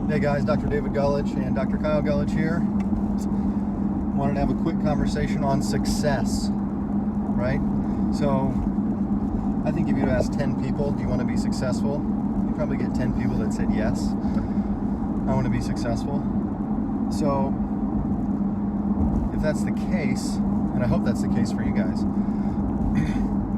Hey guys, Dr. David Gullich and Dr. Kyle Gullich here. Wanted to have a quick conversation on success, right? So, I think if you ask 10 people, do you want to be successful? You'd probably get 10 people that said yes. I want to be successful. So, if that's the case, and I hope that's the case for you guys,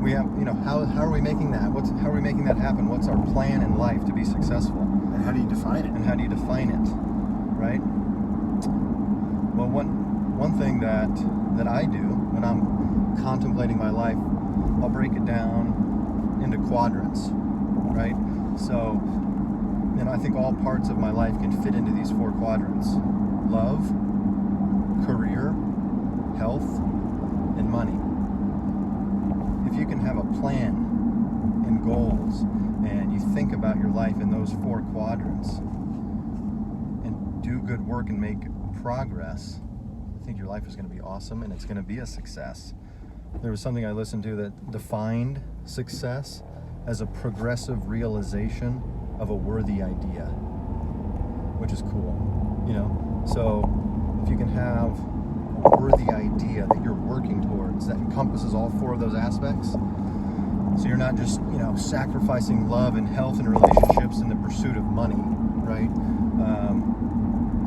we have, how are we making that? How are we making that happen? What's our plan in life to be successful? And how do you define it? And how do you define it, right? Well, one thing that I do when I'm contemplating my life, I'll break it down into quadrants, right? So, I think all parts of my life can fit into these 4 quadrants: love, career, health, and money. If you can have a plan and goals, and you think about your life in those 4 quadrants and do good work and make progress, I think your life is going to be awesome and it's going to be a success. There was something I listened to that defined success as a progressive realization of a worthy idea, which is cool, So if you can have a worthy idea that you're working towards that encompasses all 4 of those aspects, so you're not just, sacrificing love and health and relationships in the pursuit of money, right?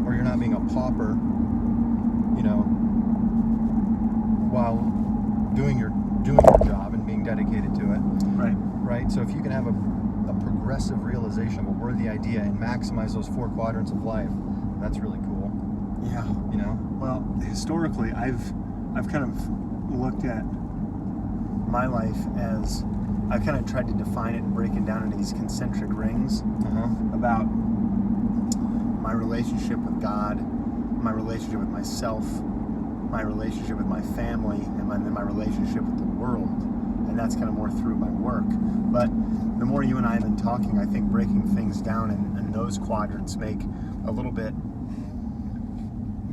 Or you're not being a pauper, while doing your job and being dedicated to it. Right? So if you can have a progressive realization of a worthy idea and maximize those 4 quadrants of life, that's really cool. Yeah. Well, historically, I've kind of looked at my life as I've kind of tried to define it and break it down into these concentric rings about my relationship with God, my relationship with myself, my relationship with my family, and then my relationship with the world. And that's kind of more through my work. But the more you and I have been talking, I think breaking things down in those quadrants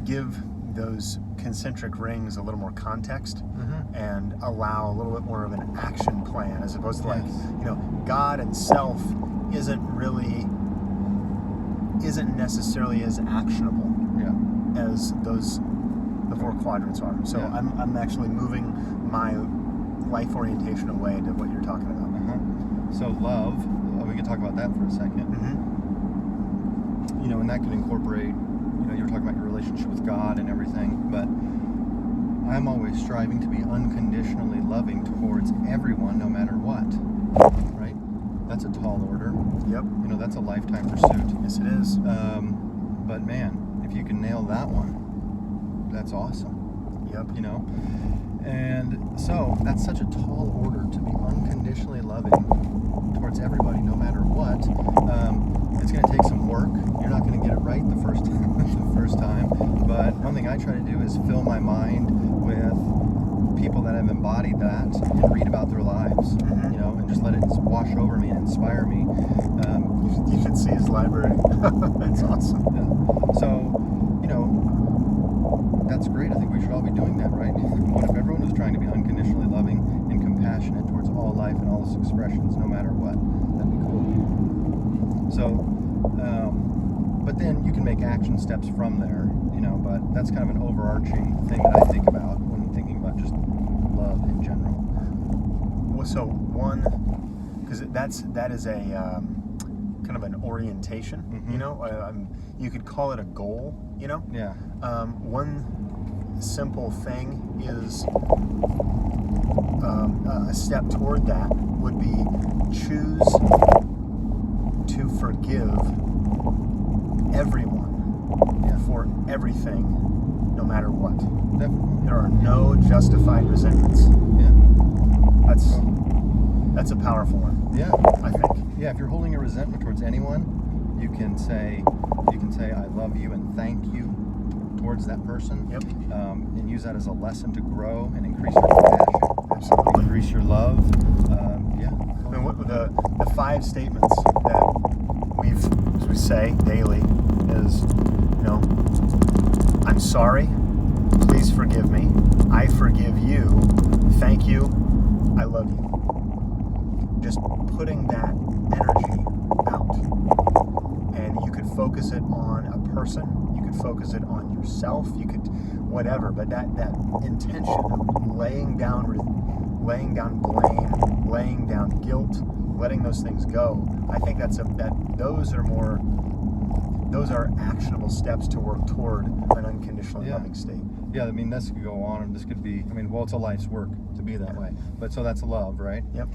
give those concentric rings a little more context and allow a little bit more of an action plan, as opposed to God and self isn't necessarily as actionable as the 4 quadrants are. So I'm actually moving my life orientation away to what you're talking about. So love, we can talk about that for a second. And that could incorporate, you were talking about your relationship with God and everything, but I'm always striving to be unconditionally loving towards everyone, no matter what, right? That's a tall order. Yep. That's a lifetime pursuit. Yes, it is. But man, if you can nail that one, that's awesome. Yep. And so that's such a tall order, to be unconditionally loving towards everybody, no matter what. It's going to take some work. You're not going to get it right the first time. But one thing I try to do is fill my mind with people that have embodied that and read about their lives, and just let it wash over me and inspire me. You should see his library. That's awesome. Yeah. So, that's great. I think we should all be doing that, right? What if everyone was trying to be unconditionally loving and compassionate towards all life and all its expressions, no matter what? That'd be cool. So, but then you can make action steps from there, but that's kind of an overarching thing that I think about when thinking about just love in general. Well, so because that is a kind of an orientation, you could call it a goal, Yeah. One simple thing is a step toward that would be choose to forgive everyone for everything, no matter what. Definitely. There are no justified resentments. Yeah. That's a powerful one. Yeah. I think. Yeah, if you're holding a resentment towards anyone, you can say I love you and thank you towards that person. Yep. And use that as a lesson to grow and increase your compassion. Absolutely. Increase your love. And what the 5 statements that we say daily is, I'm sorry, please forgive me, I forgive you, thank you, I love you. Just putting that energy out. And you could focus it on a person, you could focus it on yourself, you could whatever, but that intention of laying down blame, laying down guilt, letting those things go, I think those are actionable steps to work toward an unconditionally loving state. Yeah, I mean, this could go on, and this could be, it's a life's work to be that way. But so that's love, right? Yep.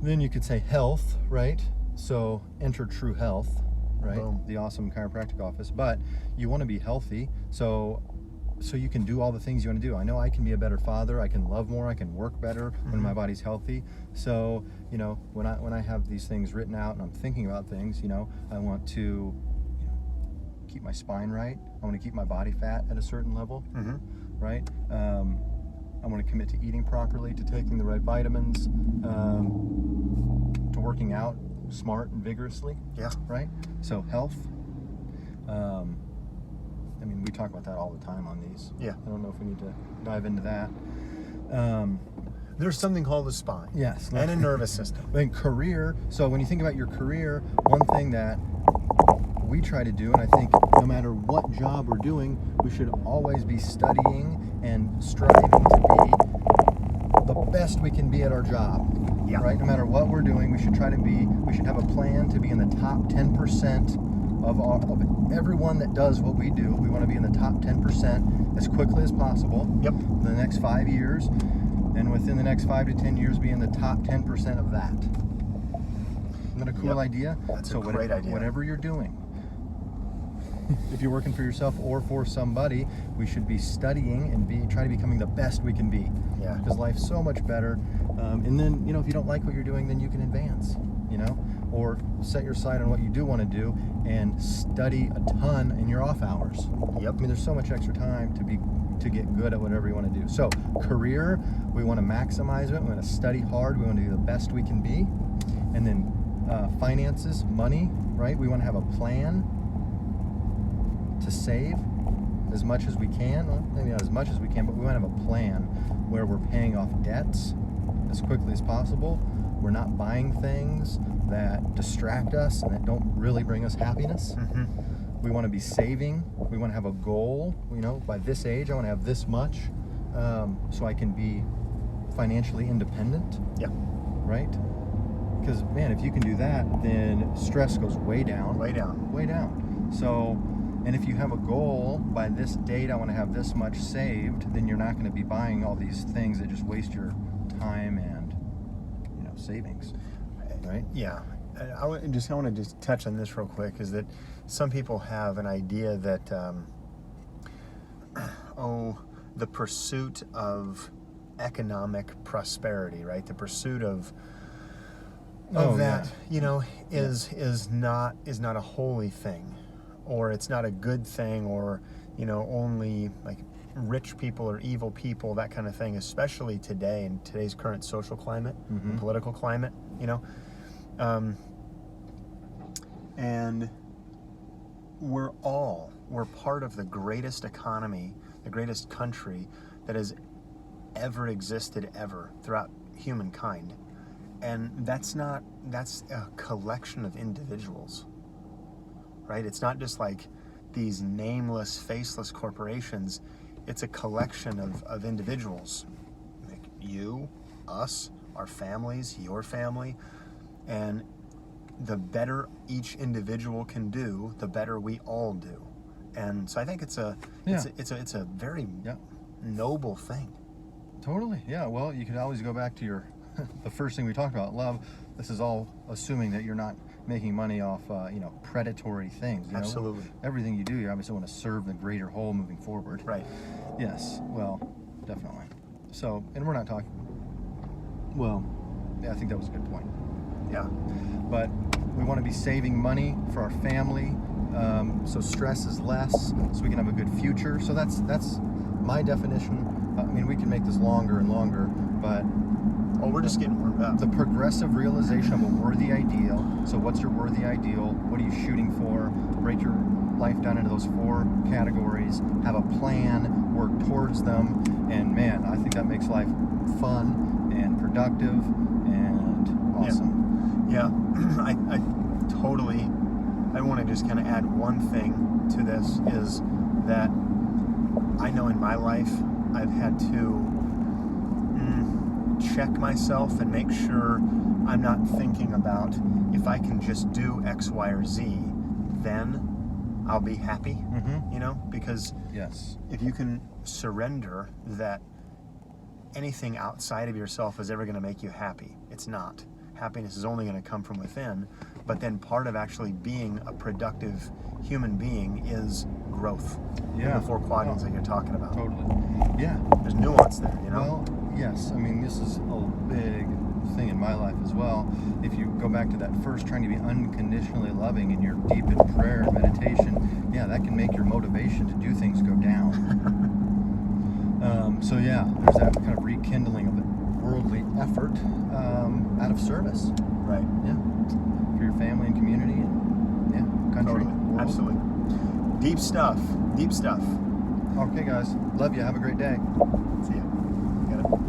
Then you could say health, right? So enter true health, right? Boom. The awesome chiropractic office. But you want to be healthy, so you can do all the things you want to do. I know I can be a better father. I can love more. I can work better when my body's healthy. So, when I have these things written out and I'm thinking about things, I want to keep my spine right. I want to keep my body fat at a certain level, right? I want to commit to eating properly, to taking the right vitamins, to working out smart and vigorously. Yeah. Right? So health. We talk about that all the time on these. Yeah. I don't know if we need to dive into that. There's something called the spine. Yes. And a nervous system. Then career. So when you think about your career, one thing that we try to do, and I think no matter what job we're doing, we should always be studying and striving to be the best we can be at our job. Yeah. Right? No matter what we're doing, we should have a plan to be in the top 10% of everyone that does what we do. We want to be in the top 10% as quickly as possible. Yep. In the next 5 years, and within the next 5 to 10 years, be in the top 10% of that. Isn't that a cool idea? That's a great idea. Whatever you're doing, if you're working for yourself or for somebody, we should be studying and try to becoming the best we can be. Yeah. Because life's so much better. And then, if you don't like what you're doing, then you can advance, or set your sight on what you do want to do and study a ton in your off hours. Yep. There's so much extra time to get good at whatever you want to do. So career, we want to maximize it. We want to study hard. We want to do the best we can be. And then finances, money, right? We want to have a plan to save as much as we can. Well, maybe not as much as we can, but we want to have a plan where we're paying off debts as quickly as possible. We're not buying things that distract us and that don't really bring us happiness. We want to be saving. We want to have a goal. By this age, I want to have this much, so I can be financially independent. Yeah. Right? Because, man, if you can do that, then stress goes way down. Way down. Way down. So, and if you have a goal, by this date I want to have this much saved, then you're not going to be buying all these things that just waste your time and savings, right? Yeah. I want to just touch on this real quick, is that some people have an idea that the pursuit of economic prosperity, right? The pursuit of that, is not a holy thing, or it's not a good thing, or only like rich people or evil people, that kind of thing, especially today in today's current social climate, and political climate, and we're part of the greatest economy, the greatest country that has ever existed throughout humankind. And that's a collection of individuals, right? It's not just like these nameless, faceless corporations. It's a collection of individuals, like you, us, our families, your family, and the better each individual can do, the better we all do. And so I think it's a very noble thing. Totally. Yeah. Well, you could always go back to the first thing we talked about, love. This is all assuming that you're not making money off, predatory things. Absolutely. Everything you do, you obviously want to serve the greater whole moving forward. Right. Yes. Well, definitely. So, and we're not talking. Well, yeah, I think that was a good point. Yeah. But we want to be saving money for our family, so stress is less, so we can have a good future. So that's my definition. We can make this longer and longer, but we're just getting warmed up. The progressive realization of a worthy ideal. So what's your worthy ideal? What are you shooting for? Break your life down into those 4 categories. Have a plan. Work towards them. And man, I think that makes life fun and productive and awesome. Yeah, I totally I want to just kind of add one thing to this, is that I know in my life I've had to check myself and make sure I'm not thinking about, if I can just do X, Y, or Z, then I'll be happy, you know? Because Yes. if you can surrender that anything outside of yourself is ever going to make you happy, it's not. Happiness is only going to come from within. But then part of actually being a productive human being is growth. Yeah. In the 4 quadrants that you're talking about. Totally. Yeah. There's nuance there, you know? Well, yes. I mean, this is a big thing in my life as well. If you go back to that first, trying to be unconditionally loving, and you're deep in prayer and meditation, yeah, that can make your motivation to do things go down. So yeah, there's that kind of rekindling of the worldly effort out of service. Right. Yeah. For your family and community and country. Totally. World. Absolutely. Deep stuff. Deep stuff. Okay, guys. Love you. Have a great day. See ya. Got it.